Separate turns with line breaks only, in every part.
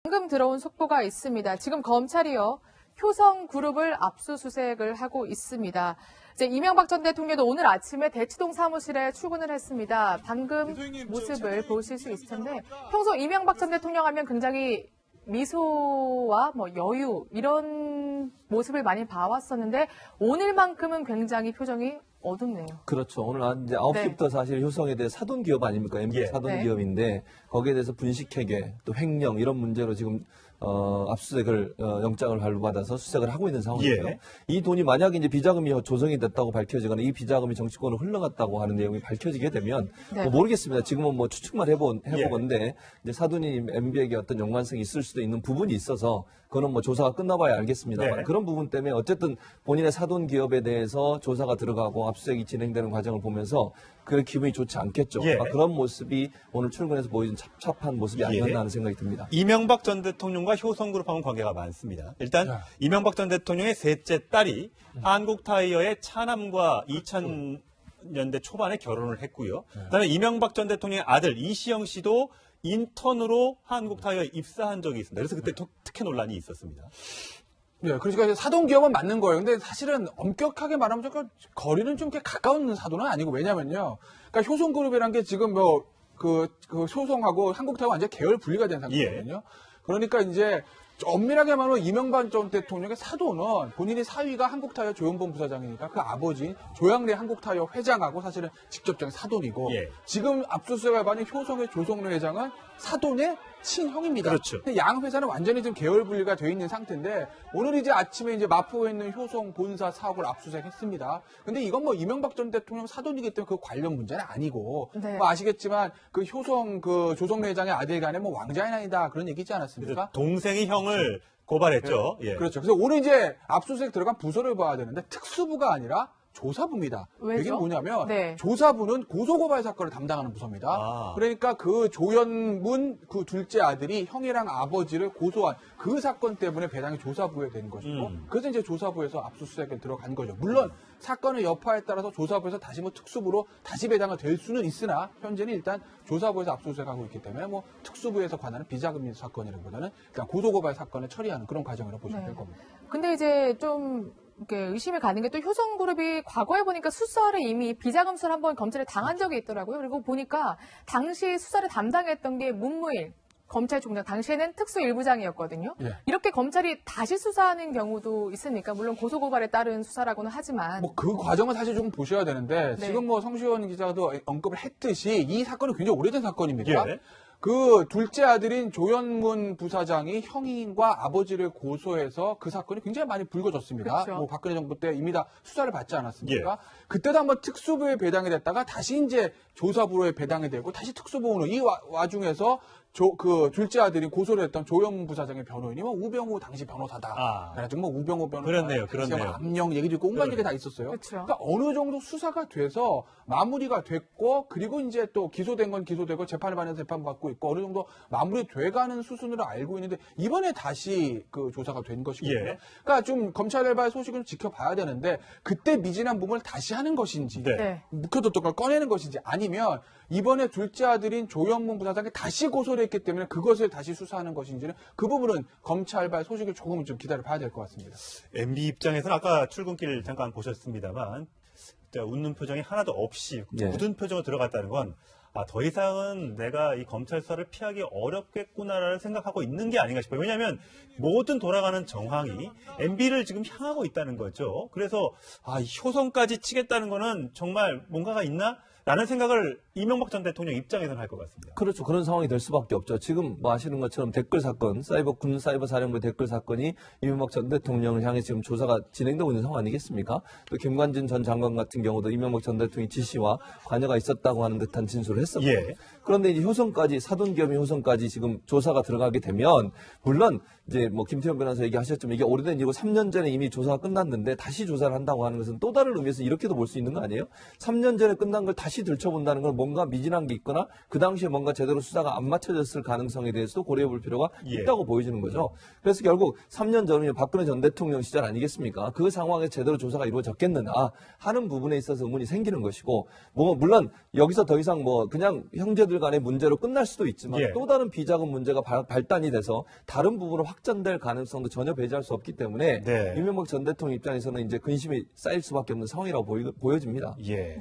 방금 들어온 속보가 있습니다. 지금 검찰이요, 효성그룹을 압수수색을 하고 있습니다. 이제 이명박 전 대통령도 오늘 아침에 대치동 사무실에 출근을 했습니다. 방금 모습을 보실 수 있을 텐데, 평소 이명박 전 대통령 하면 굉장히 미소와 여유 이런 모습을 많이 봐왔었는데 오늘만큼은 굉장히 표정이 어둡네요.
그렇죠. 오늘 이제 9시부터 사실 효성에 대해 사돈기업 아닙니까? MB 사돈기업인데 거기에 대해서 분식회계 또 횡령 이런 문제로 지금 압수수색을 영장을 발부받아서 수색을 하고 있는 상황이고요. 이 돈이 만약에 이제 비자금이 조성이 됐다고 밝혀지거나 이 비자금이 정치권으로 흘러갔다고 하는 내용이 밝혀지게 되면 모르겠습니다. 지금은 지측만 해보건데 이제 사돈님 MB에게 어떤 연관성이 있을 수도 있는 부분이 있어서 그거는 조사가 끝나봐야 알겠습니다만 그런 부분 때문에 어쨌든 본인의 사돈 기업에 대해서 조사가 들어가고 압수수색이 진행되는 과정을 보면서 그 기분이 좋지 않겠죠. 그런 모습이 오늘 출근해서 보이는 찹찹한 모습이 아니었나 하는 생각이 듭니다.
이명박 전 대통령과 효성그룹하고는 관계가 많습니다. 일단 이명박 전 대통령의 셋째 딸이 한국타이어의 차남과 2000년대 초반에 결혼을 했고요. 그다음에 이명박 전 대통령의 아들 이시영 씨도 인턴으로 한국타이어에 입사한 적이 있습니다. 그래서 그때 특혜 논란이 있었습니다.
네, 그러니까 사돈기업은 맞는 거예요. 근데 사실은 엄격하게 말하면 거리는 좀 이렇게 가까운 사돈은 아니고, 왜냐면요. 그러니까 효성그룹이라는 게 지금 그 효성하고 한국타이어 완전 계열 분리가 된 상태거든요. 그러니까 이제 엄밀하게 말하면 이명박 전 대통령의 사돈은 본인이 사위가 한국타이어 조영범 부사장이니까 그 아버지 조양래 한국타이어 회장하고 사실은 직접적인 사돈이고 지금 압수수색을 받은 효성의 조성래 회장은 사돈의 친형입니다.
그렇죠.
양 회사는 완전히 좀 계열 분리가 되어 있는 상태인데 오늘 이제 아침에 이제 마포에 있는 효성 본사 사옥을 압수수색했습니다. 근데 이건 이명박 전 대통령 사돈이기 때문에 그 관련 문제는 아니고 아시겠지만 그 효성 그 조성래 회장의 아들 간에 왕자의 난이다 그런 얘기 있지 않았습니까?
동생이 형을 고발했죠.
그렇죠. 그래서 오늘 이제 압수수색 들어간 부서를 봐야 되는데 특수부가 아니라 조사부입니다.
왜죠?
이게 뭐냐면 조사부는 고소고발 사건을 담당하는 부서입니다. 그러니까 그 조현문 그 둘째 아들이 형이랑 아버지를 고소한 그 사건 때문에 배당이 조사부에 된 것이고 그래서 이제 조사부에서 압수수색에 들어간 거죠. 물론 사건의 여파에 따라서 조사부에서 다시 특수부로 다시 배당이 될 수는 있으나 현재는 일단 조사부에서 압수수색하고 있기 때문에 특수부에서 관하는 비자금 사건이라기보다는 그냥 고소고발 사건을 처리하는 그런 과정이라고 보시면 될 겁니다.
근데 이제 좀 이렇게 의심이 가는 게 또 효성그룹이 과거에 보니까 수사를 이미 비자금 수사를 한번 검찰에 당한 적이 있더라고요. 그리고 보니까 당시 수사를 담당했던 게 문무일 검찰총장, 당시에는 특수일부장이었거든요. 이렇게 검찰이 다시 수사하는 경우도 있으니까 물론 고소고발에 따른 수사라고는 하지만
그 과정은 사실 조금 보셔야 되는데 지금 성시원 기자도 언급을 했듯이 이 사건은 굉장히 오래된 사건입니다. 그 둘째 아들인 조현문 부사장이 형인과 아버지를 고소해서 그 사건이 굉장히 많이 불거졌습니다. 박근혜 정부 때 이미 다 수사를 받지 않았습니까? 그때도 한번 특수부에 배당이 됐다가 다시 이제 조사부로에 배당이 되고 다시 특수부로 이 와중에서 그 둘째 아들이 고소를 했던 조현문 부사장의 변호인이 우병우 당시 변호사다. 그래가지고 우병우 변호사
그렇네요.
압령 얘기도 있고 온갖 얘기 다 있었어요. 그러니까 어느 정도 수사가 돼서 마무리가 됐고 그리고 이제 또 기소된 건 기소되고 재판을 받는 재판받고 있고 어느 정도 마무리돼가는 수순으로 알고 있는데 이번에 다시 그 조사가 된 것이거든요. 그러니까 좀 검찰의 소식을 지켜봐야 되는데 그때 미진한 부분을 다시 하는 것인지 묵혀뒀던 걸 꺼내는 것인지 아니면 이번에 둘째 아들인 조현문 부사장이 다시 고소를 했기 때문에 그것을 다시 수사하는 것인지는 그 부분은 검찰발 소식을 조금 좀 기다려봐야 될 것 같습니다.
MB 입장에서는 아까 출근길 잠깐 보셨습니다만 웃는 표정이 하나도 없이 굳은 표정으로 들어갔다는 건 더 이상은 내가 이 검찰 수사를 피하기 어렵겠구나를 생각하고 있는 게 아닌가 싶어요. 왜냐하면 모든 돌아가는 정황이 MB를 지금 향하고 있다는 거죠. 그래서 효성까지 치겠다는 거는 정말 뭔가가 있나? 라는 생각을 이명박 전 대통령 입장에서는 할 것 같습니다.
그렇죠. 그런 상황이 될 수밖에 없죠. 지금 아시는 것처럼 댓글 사건, 군 사이버 사령부 댓글 사건이 이명박 전 대통령을 향해 지금 조사가 진행되고 있는 상황 아니겠습니까? 또 김관진 전 장관 같은 경우도 이명박 전 대통령의 지시와 관여가 있었다고 하는 듯한 진술을 했었고 그런데 이제 효성까지 사돈기업인 효성까지 지금 조사가 들어가게 되면 물론 이제 김태현 변호사 얘기하셨지만 이게 오래된 일이고 3년 전에 이미 조사가 끝났는데 다시 조사를 한다고 하는 것은 또 다른 의미에서 이렇게도 볼 수 있는 거 아니에요? 3년 전에 끝난 걸 다시 들춰본다는 건 뭔가 미진한 게 있거나 그 당시에 뭔가 제대로 수사가 안 맞춰졌을 가능성에 대해서도 고려해 볼 필요가 있다고 보여지는 거죠. 그래서 결국 3년 전이면 박근혜 전 대통령 시절 아니겠습니까? 그 상황에 제대로 조사가 이루어졌겠느냐 하는 부분에 있어서 의문이 생기는 것이고, 뭐 물론 여기서 더 이상 뭐 그냥 형제들 간의 문제로 끝날 수도 있지만 또 다른 비자금 문제가 발단이 돼서 다른 부분으로 확전될 가능성도 전혀 배제할 수 없기 때문에 이명박 전 대통령 입장에서는 이제 근심이 쌓일 수밖에 없는 상황이라고 보여집니다.
네.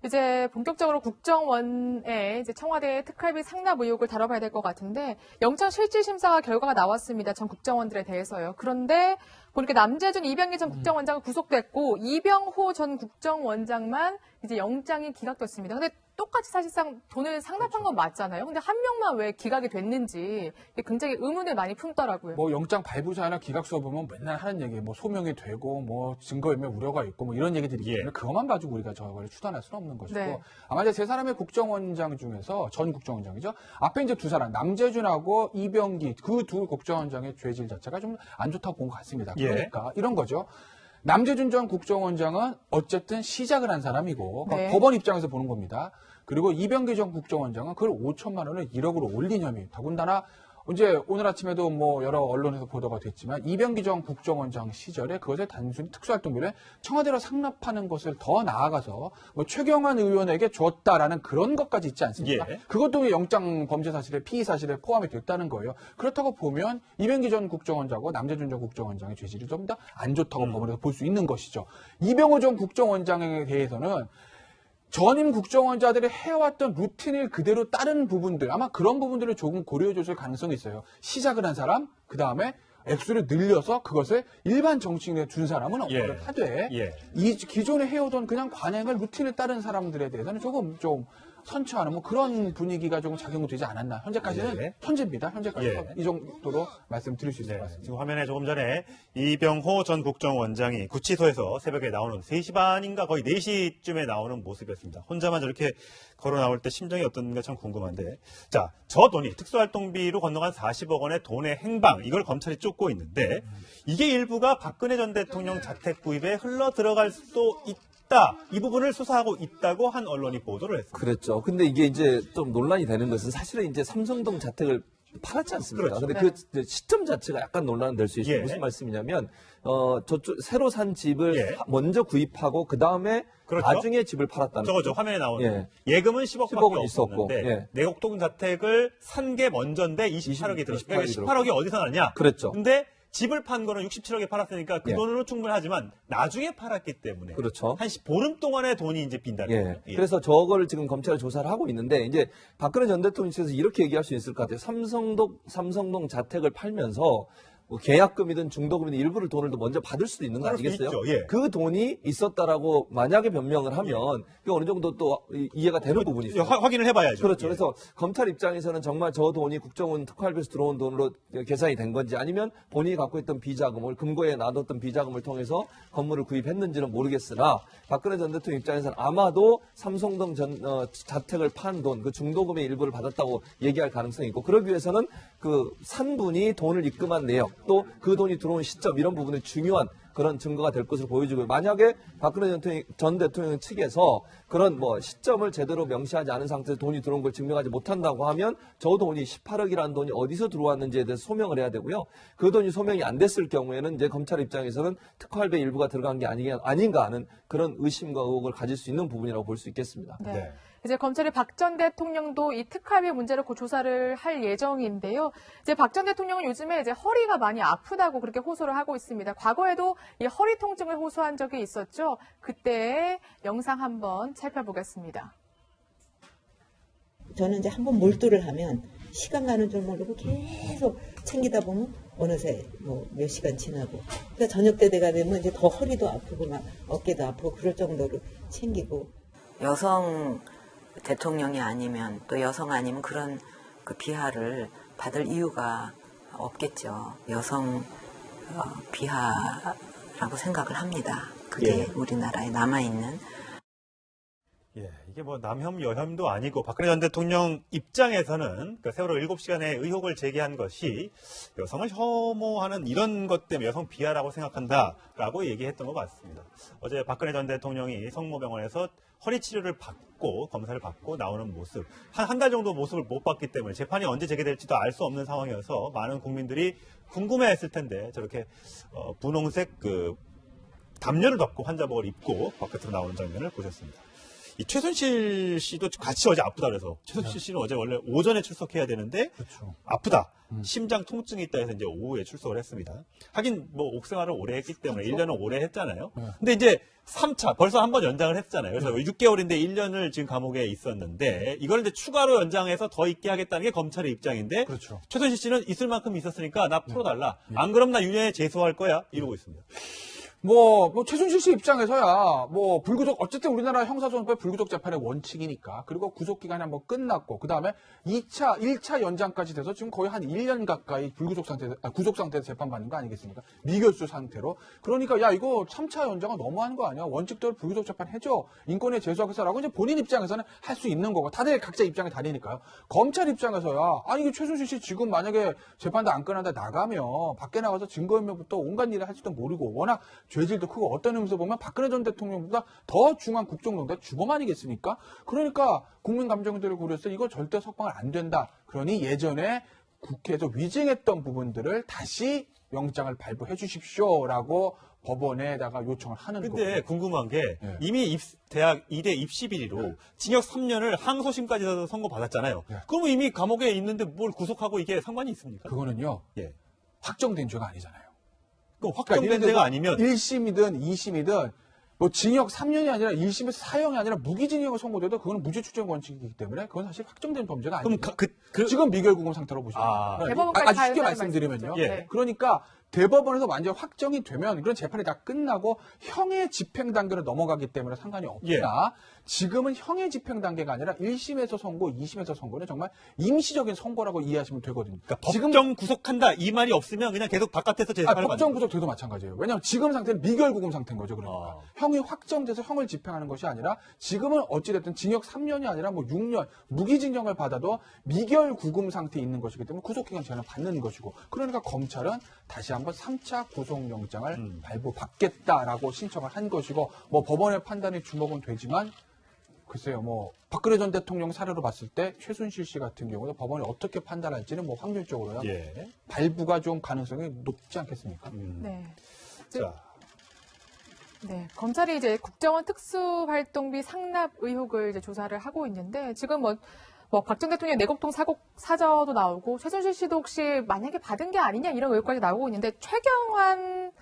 이제 본격적으로 국정원의 이제 청와대 특활비 상납 의혹을 다뤄봐야 될 것 같은데, 영장 실질심사 결과가 나왔습니다. 전 국정원들에 대해서요. 그런데 보니까 남재준, 이병기 전 국정원장은 구속됐고 이병호 전 국정원장만 이제 영장이 기각됐습니다. 근데 똑같이 사실상 돈을 상납한 건 맞잖아요. 근데 한 명만 왜 기각이 됐는지 굉장히 의문을 많이 품더라고요.
뭐 영장 발부자나 기각서 보면 맨날 하는 얘기, 뭐 소명이 되고 뭐 증거인멸 우려가 있고 뭐 이런 얘기들이 있는데 그것만 가지고 우리가 저걸 추단할 수는 없는 것이고, 아마 이제 세 사람의 국정원장 중에서 전 국정원장이죠. 앞에 이제 두 사람 남재준하고 이병기 그 두 국정원장의 죄질 자체가 좀 안 좋다고 본 것 같습니다. 그러니까 이런 거죠. 남재준 전 국정원장은 어쨌든 시작을 한 사람이고 법원 입장에서 보는 겁니다. 그리고 이병기 전 국정원장은 그걸 5천만 원을 1억으로 올린 혐의. 더군다나 이제 오늘 아침에도 뭐 여러 언론에서 보도가 됐지만 이병기 전 국정원장 시절에 그것을 단순히 특수활동비를 청와대로 상납하는 것을 더 나아가서 뭐 최경환 의원에게 줬다라는 그런 것까지 있지 않습니까? 그것도 영장 범죄 사실에 피의 사실에 포함이 됐다는 거예요. 그렇다고 보면 이병기 전 국정원장하고 남재준 전 국정원장의 죄질이 좀 더 안 좋다고 법원에서 볼 수 있는 것이죠. 이병호 전 국정원장에 대해서는 전임 국정원자들이 해왔던 루틴을 그대로 따른 부분들, 아마 그런 부분들을 조금 고려해 줬을 가능성이 있어요. 시작을 한 사람, 그 다음에 액수를 늘려서 그것을 일반 정치인에 준 사람은 없거든 하되 이 기존에 해오던 그냥 관행을 루틴을 따른 사람들에 대해서는 조금 좀 선처하는 뭐 그런 분위기가 조금 작용되지 않았나. 현재까지는 현재입니다. 현재까지는 이 정도로 말씀드릴 수 있을 것 같습니다.
지금 화면에 조금 전에 이병호 전 국정원장이 구치소에서 새벽에 나오는 3시 반인가 거의 4시쯤에 나오는 모습이었습니다. 혼자만 저렇게 걸어 나올 때 심정이 어떤가 참 궁금한데, 자, 저 돈이 특수활동비로 건너간 40억 원의 돈의 행방, 이걸 검찰이 쫓고 있는데 이게 일부가 박근혜 전 대통령 자택 구입에 흘러 들어갈 수도 있다. 이 부분을 수사하고 있다고 한 언론이 보도를 했습니다.
그랬죠. 근데 이게 이제 좀 논란이 되는 것은 사실은 이제 삼성동 자택을 팔았지 않습니까? 근데 그 시점 자체가 약간 논란이 될 수 있어요. 무슨 말씀이냐면, 저쪽 새로 산 집을 먼저 구입하고 그 다음에 나중에 집을 팔았다는
저거죠. 화면에 나오는 예금은 10억밖에 없었는데 내곡동 자택을 산 게 먼저인데 28억이 들었어요. 그러니까 18억이 어디서 났냐?
그랬죠.
근데 집을 판 거는 67억에 팔았으니까 그 돈으로 충분하지만 나중에 팔았기 때문에 한 보름 동안의 돈이 이제 빈다는 거죠.
그래서 저거를 지금 검찰이 조사를 하고 있는데, 이제 박근혜 전 대통령께서 이렇게 얘기할 수 있을 것 같아요. 삼성동 자택을 팔면서 뭐 계약금이든 중도금이든 일부를 돈을 더 먼저 받을 수도 있는 거 아니겠어요? 그 돈이 있었다라고 만약에 변명을 하면 그게 어느 정도 또 이해가 되는 부분이 있어요.
확인을 해봐야죠.
그렇죠. 그래서 검찰 입장에서는 정말 저 돈이 국정원 특활비에서 들어온 돈으로 계산이 된 건지, 아니면 본인이 갖고 있던 비자금을 금고에 놔뒀던 비자금을 통해서 건물을 구입했는지는 모르겠으나 박근혜 전 대통령 입장에서는 아마도 삼성동 자택을 판 돈, 그 중도금의 일부를 받았다고 얘기할 가능성이 있고, 그러기 위해서는 그 산 분이 돈을 입금한 내역, 또 그 돈이 들어온 시점, 이런 부분이 중요한 그런 증거가 될 것으로 보여지고, 만약에 박근혜 전 대통령 측에서 그런 뭐 시점을 제대로 명시하지 않은 상태에서 돈이 들어온 걸 증명하지 못한다고 하면 저 돈이 18억이라는 돈이 어디서 들어왔는지에 대해서 소명을 해야 되고요. 그 돈이 소명이 안 됐을 경우에는 이제 검찰 입장에서는 특활비 일부가 들어간 게 아닌가 하는 그런 의심과 의혹을 가질 수 있는 부분이라고 볼 수 있겠습니다.
이제 검찰이 박 전 대통령도 이 특활비 문제를 곧 조사를 할 예정인데요. 이제 박 전 대통령은 요즘에 이제 허리가 많이 아프다고 그렇게 호소를 하고 있습니다. 과거에도 이 허리 통증을 호소한 적이 있었죠. 그때의 영상 한번 살펴보겠습니다.
저는 이제 한번 몰두를 하면 시간 가는 줄 모르고 계속 챙기다 보면 어느새 뭐 몇 시간 지나고, 그러니까 저녁 때 돼가 되면 이제 더 허리도 아프고 막 어깨도 아프고 그럴 정도로 챙기고.
여성 대통령이 아니면, 또 여성 아니면 그런 그 비하를 받을 이유가 없겠죠. 여성 비하라고 생각을 합니다. 그게 우리나라에 남아있는.
예, 이게 뭐 남혐 여혐도 아니고 박근혜 전 대통령 입장에서는 그 세월호 7시간의 의혹을 제기한 것이 여성을 혐오하는 이런 것 때문에 여성 비하라고 생각한다라고 얘기했던 것 같습니다. 어제 박근혜 전 대통령이 성모병원에서 허리 치료를 받고 검사를 받고 나오는 모습, 한 달 정도 모습을 못 봤기 때문에 재판이 언제 재개될지도 알 수 없는 상황이어서 많은 국민들이 궁금해했을 텐데 저렇게 분홍색 그 담요를 덮고 환자복을 입고 바깥으로 나오는 장면을 보셨습니다. 이 최순실 씨도 같이 어제 아프다 그래서 최순실 씨는 어제 원래 오전에 출석해야 되는데 아프다. 심장 통증이 있다 해서 이제 오후에 출석을 했습니다. 하긴 뭐 옥생활을 오래 했기 때문에 1년을 오래 했잖아요. 근데 이제 3차 벌써 한 번 연장을 했잖아요. 그래서 6개월인데 1년을 지금 감옥에 있었는데 이걸 이제 추가로 연장해서 더 있게 하겠다는 게 검찰의 입장인데
그렇죠.
최순실 씨는 있을 만큼 있었으니까 나 풀어달라. 안 그럼 나 유죄에 제소할 거야. 이러고 있습니다.
뭐 최순실 씨 입장에서야 뭐 불구속 어쨌든 우리나라 형사소송법 불구속 재판의 원칙이니까 그리고 구속 기간이 한번 끝났고 그 다음에 1차 연장까지 돼서 지금 거의 한 1년 가까이 구속 상태에서 재판받는 거 아니겠습니까? 미결수 상태로. 그러니까 야 이거 3차 연장은 너무한 거 아니야? 원칙대로 불구속 재판 해줘. 인권에 제소하겠어라고 이제 본인 입장에서는 할 수 있는 거고 다들 각자 입장이 다르니까요. 검찰 입장에서야 아니 이게 최순실 씨 지금 만약에 재판도 안 끝난다 나가면 밖에 나가서 증거인멸부터 온갖 일을 할지도 모르고 워낙 죄질도 크고 어떤 의미에서 보면 박근혜 전 대통령보다 더 중한 국정농단 주범 아니겠습니까? 그러니까 국민 감정들을 고려해서 이거 절대 석방을 안 된다. 그러니 예전에 국회에서 위증했던 부분들을 다시 영장을 발부해 주십시오라고 법원에다가 요청을 하는 거예요.
근데 궁금한 게 이미 대학 이대 입시 비리로 징역 3년을 항소심까지 해서 선고받았잖아요. 그러면 이미 감옥에 있는데 뭘 구속하고 이게 상관이 있습니까?
그거는요.
예.
확정된 죄가 아니잖아요.
그럼 확정된 데가 아니면
1심이든 2심이든 뭐 징역 3년이 아니라 1심에서 사형이 아니라 무기징역을 선고돼도 그거는 무죄추정 원칙이기 때문에 그건 사실 확정된 범죄가 아니에요.
그럼
지금 미결구금 상태로 보시면
대법원까지
아주 쉽게
가야
말씀드리면요.
예.
그러니까 대법원에서 완전 확정이 되면 그런 재판이 다 끝나고 형의 집행 단계로 넘어가기 때문에 상관이 없으나 지금은 형의 집행 단계가 아니라 1심에서 선고, 2심에서 선고는 정말 임시적인 선고라고 이해하시면 되거든요.
그러니까 법정 구속한다 이 말이 없으면 그냥 계속 바깥에서 재판을
법정 구속돼도 마찬가지예요. 왜냐하면 지금 상태는 미결구금 상태인 거죠. 그러니까 형이 확정돼서 형을 집행하는 것이 아니라 지금은 어찌됐든 징역 3년이 아니라 뭐 6년 무기징역을 받아도 미결구금 상태에 있는 것이기 때문에 구속기간 제한을 받는 것이고 그러니까 검찰은 다시 한번 3차 구속영장을 발부받겠다라고 신청을 한 것이고 뭐 법원의 판단이 주목은 되지만 글쎄요, 뭐 박근혜 전 대통령 사례로 봤을 때 최순실 씨 같은 경우는 법원이 어떻게 판단할지는 뭐 확률적으로야 발부가 좀 가능성이 높지 않겠습니까?
네.
자.
네, 검찰이 이제 국정원 특수활동비 상납 의혹을 이제 조사를 하고 있는데 지금 뭐 박 전 대통령 내곡동 사저도 나오고 최순실 씨도 혹시 만약에 받은 게 아니냐 이런 의혹까지 나오고 있는데 최경환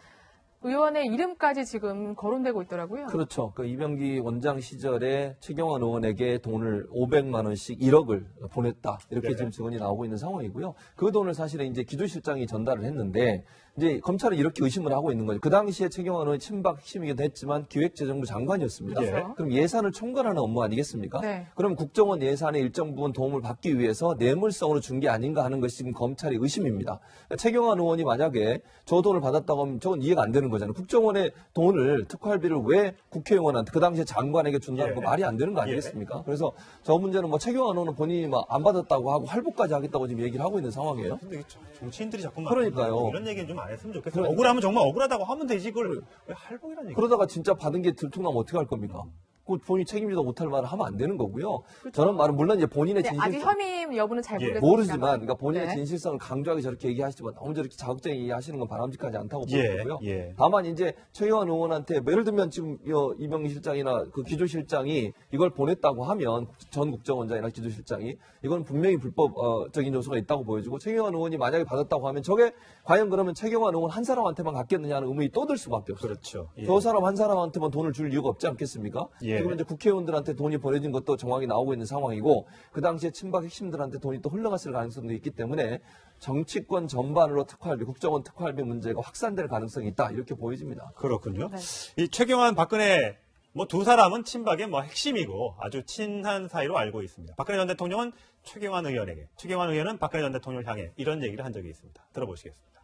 의원의 이름까지 지금 거론되고 있더라고요.
그렇죠. 그 이병기 원장 시절에 최경환 의원에게 돈을 500만 원씩 1억을 보냈다. 이렇게 지금 증언이 나오고 있는 상황이고요. 그 돈을 사실은 이제 기조실장이 전달을 했는데 이제 검찰은 이렇게 의심을 하고 있는 거죠. 그 당시에 최경환 의원이 친박 핵심이기도 했지만 기획재정부 장관이었습니다. 그럼 예산을 총괄하는 업무 아니겠습니까? 그럼 국정원 예산의 일정 부분 도움을 받기 위해서 뇌물성으로 준 게 아닌가 하는 것이 지금 검찰의 의심입니다. 그러니까 최경환 의원이 만약에 저 돈을 받았다고 하면 저건 이해가 안 되는 거잖아요. 국정원의 돈을 특활비를 왜 국회의원한테 그 당시에 장관에게 준다는 거 말이 안 되는 거 아니겠습니까? 그래서 저 문제는 뭐 최경환 의원은 본인이 막 안 받았다고 하고 할부까지 하겠다고 지금 얘기를 하고 있는 상황이에요.
근데 정치인들이 자꾸
그러니까요.
이런 얘기는 좀 안 했으면 좋겠어요. 억울하면 정말 억울하다고 하면 되지 그걸 왜 할복이라는 얘기.
그러다가 진짜 받은 게 들통나면 어떻게 할 겁니까? 그 본인이 책임지도 못할 말을 하면 안 되는 거고요. 저는 말은 물론 이제 본인의 진실성
아직 혐의 여부는 잘 모르겠습니다.
모르지만 그러니까 본인의 진실성을 강조하게 저렇게 얘기하시지만 너무 저렇게 자극적인 얘기하시는 건 바람직하지 않다고 보고요. 다만 이제 최경환 의원한테 뭐 예를 들면 지금 이병기 실장이나 그 기조실장이 이걸 보냈다고 하면 전 국정원장이나 기조실장이 이건 분명히 불법적인 요소가 있다고 보여지고 최경환 의원이 만약에 받았다고 하면 저게 과연 그러면 최경환 의원 한 사람한테만 갖겠느냐는 의문이 떠들 수밖에 없어요.
그렇죠.
저 사람 한 사람한테만 돈을 줄 이유가 없지 않겠습니까? 지금 이제 국회의원들한테 돈이 보내진 것도 정황이 나오고 있는 상황이고 그 당시에 친박 핵심들한테 돈이 또 흘러갔을 가능성도 있기 때문에 정치권 전반으로 특활비, 국정원 특활비 문제가 확산될 가능성이 있다 이렇게 보여집니다.
그렇군요. 이 최경환, 박근혜 뭐 두 사람은 친박의 뭐 핵심이고 아주 친한 사이로 알고 있습니다. 박근혜 전 대통령은 최경환 의원에게, 최경환 의원은 박근혜 전 대통령을 향해 이런 얘기를 한 적이 있습니다. 들어보시겠습니다.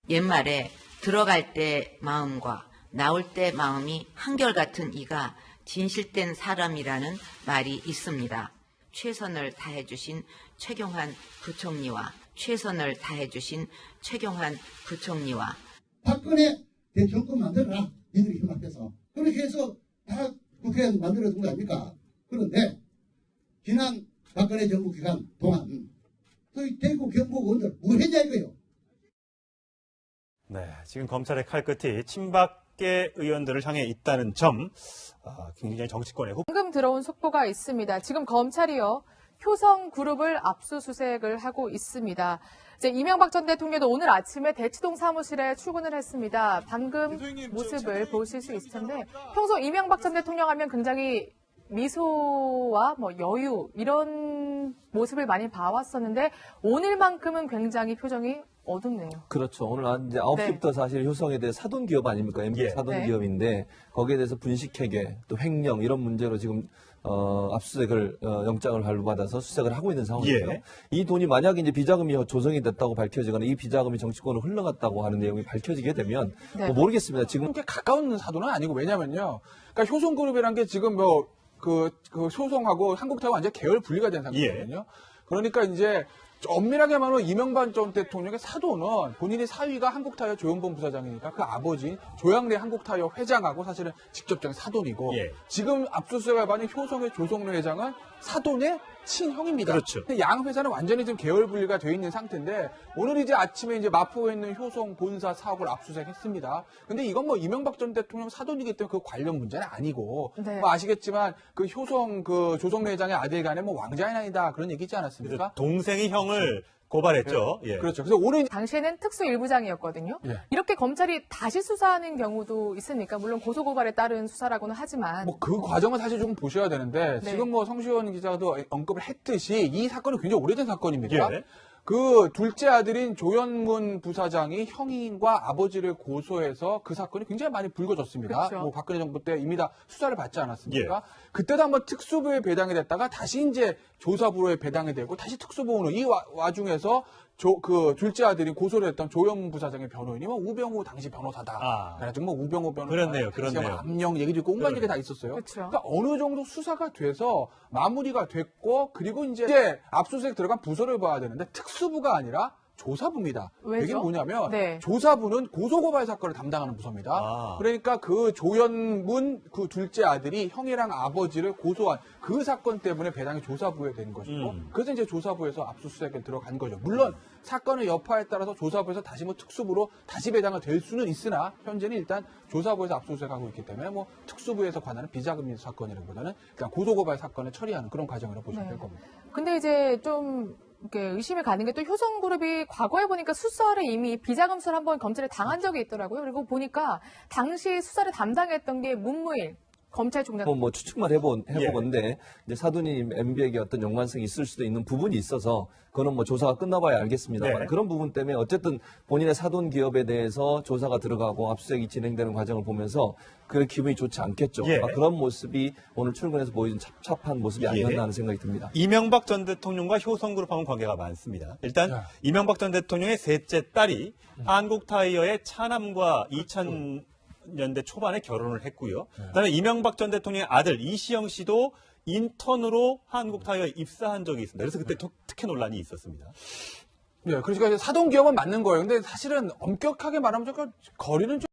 옛말에 들어갈 때 마음과 나올 때 마음이 한결같은 이가 진실된 사람이라는 말이 있습니다. 최선을 다해주신 최경환 부총리와 최선을 다해주신 최경환 부총리와
박근혜 대정권 만들어라. 니들이 힘 앞에서. 그렇게 해서 다 국회에 만들어둔 거 아닙니까? 그런데 지난 박근혜 정부 기간 동안 저희 대구 경북 의원들 뭐 했냐 이거요.
네, 지금 검찰의 칼끝이 친박계 의원들을 향해 있다는 점, 굉장히 정치권의
방금 들어온 속보가 있습니다. 지금 검찰이요, 효성그룹을 압수수색을 하고 있습니다. 이제 이명박 전 대통령도 오늘 아침에 대치동 사무실에 출근을 했습니다. 방금 모습을 보실 수 있을 텐데, 평소 이명박 전 대통령 하면 굉장히 미소와 뭐 여유 이런 모습을 많이 봐왔었는데 오늘만큼은 굉장히 표정이 어둡네요.
그렇죠. 오늘 이제 9시부터 사실 효성에 대해 사돈기업 아닙니까? MB 사돈기업인데 거기에 대해서 분식회계 또 횡령 이런 문제로 지금 압수수색을 영장을 발부받아서 수색을 하고 있는 상황이고요. 이 돈이 만약에 이제 비자금이 조성이 됐다고 밝혀지거나 이 비자금이 정치권으로 흘러갔다고 하는 내용이 밝혀지게 되면 뭐 모르겠습니다. 지금
그렇게 가까운 사도는 아니고 왜냐면요. 그러니까 효성그룹이라는 게 지금 그 효성하고 한국타워 완전 계열 분리가 된 상태거든요. 그러니까 이제 엄밀하게 말하면 이명박 전 대통령의 사도는 본인의 사위가 한국타이어 조영범 부사장이니까 그 아버지 조양래 한국타이어 회장하고 사실은 직접적인 사돈이고 지금 압수수색을 받은 효성의 조성래 회장은 사돈의 친형입니다.
그렇죠.
근데 양 회사는 완전히 지금 계열 분리가 되어 있는 상태인데 오늘 이제 아침에 이제 마포에 있는 효성 본사 사옥을 압수수색했습니다. 근데 이건 뭐 이명박 전 대통령 사돈이기 때문에 그 관련 문제는 아니고 뭐 아시겠지만 그 효성 그 조성래 회장의 아들 간에 뭐 왕자의 난이다 그런 얘기 있지 않았습니까?
동생이 형을 고발했죠.
그렇죠. 그래서 오늘
당시에는 특수일부장이었거든요. 이렇게 검찰이 다시 수사하는 경우도 있습니까? 물론 고소고발에 따른 수사라고는 하지만
뭐 그 과정을 사실 조금 보셔야 되는데 지금 뭐 성시원 기자도 언급을 했듯이 이 사건은 굉장히 오래된 사건입니다. 그 둘째 아들인 조현문 부사장이 형인과 아버지를 고소해서 그 사건이 굉장히 많이 불거졌습니다. 뭐 박근혜 정부 때 이미 다 수사를 받지 않았습니까? 그때도 한번 특수부에 배당이 됐다가 다시 이제 조사부에 배당이 되고 다시 특수부로 이 와중에서 그 둘째 아들이 고소를 했던 조현문 부사장의 변호인이 뭐 우병우 당시 변호사다. 그래가지고 뭐 우병우 변호사
그렇네요.
암령 얘기도 있고 온갖 얘기 다 있었어요. 그러니까 어느 정도 수사가 돼서 마무리가 됐고 그리고 이제 압수수색 들어간 부서를 봐야 되는데 특수부가 아니라 조사부입니다. 이게 뭐냐면 조사부는 고소고발 사건을 담당하는 부서입니다. 그러니까 그 조현문 그 둘째 아들이 형이랑 아버지를 고소한 그 사건 때문에 배당이 조사부에 된 것이고 그래서 이제 조사부에서 압수수색에 들어간 거죠. 물론 사건의 여파에 따라서 조사부에서 다시 뭐 특수부로 다시 배당이 될 수는 있으나 현재는 일단 조사부에서 압수수색하고 있기 때문에 뭐 특수부에서 관하는 비자금 사건이라기보다는 그냥 고소고발 사건을 처리하는 그런 과정이라고 보시면 될 겁니다.
근데 이제 좀 이렇게 의심이 가는 게 또 효성그룹이 과거에 보니까 수사를 이미 비자금 수사를 한번 검찰에 당한 적이 있더라고요. 그리고 보니까 당시 수사를 담당했던 게 문무일 검찰총장.
뭐 추측만 해보건데 이제 사돈님 MB에게 어떤 연관성이 있을 수도 있는 부분이 있어서 그거는 뭐 조사가 끝나봐야 알겠습니다만 그런 부분 때문에 어쨌든 본인의 사돈 기업에 대해서 조사가 들어가고 압수수색이 진행되는 과정을 보면서 그 기분이 좋지 않겠죠. 그런 모습이 오늘 출근해서 보여준 찹찹한 모습이 아니었나 하는 생각이 듭니다.
이명박 전 대통령과 효성그룹하고는 관계가 많습니다. 일단 이명박 전 대통령의 셋째 딸이 한국타이어의 차남과 2000년대 초반에 결혼을 했고요. 그다음에 이명박 전 대통령의 아들 이시영 씨도 인턴으로 한국타이어에 입사한 적이 있습니다. 그래서 그때 특혜 논란이 있었습니다.
그러니까 사돈 기업은 맞는 거예요. 근데 사실은 엄격하게 말하면 거리는 좀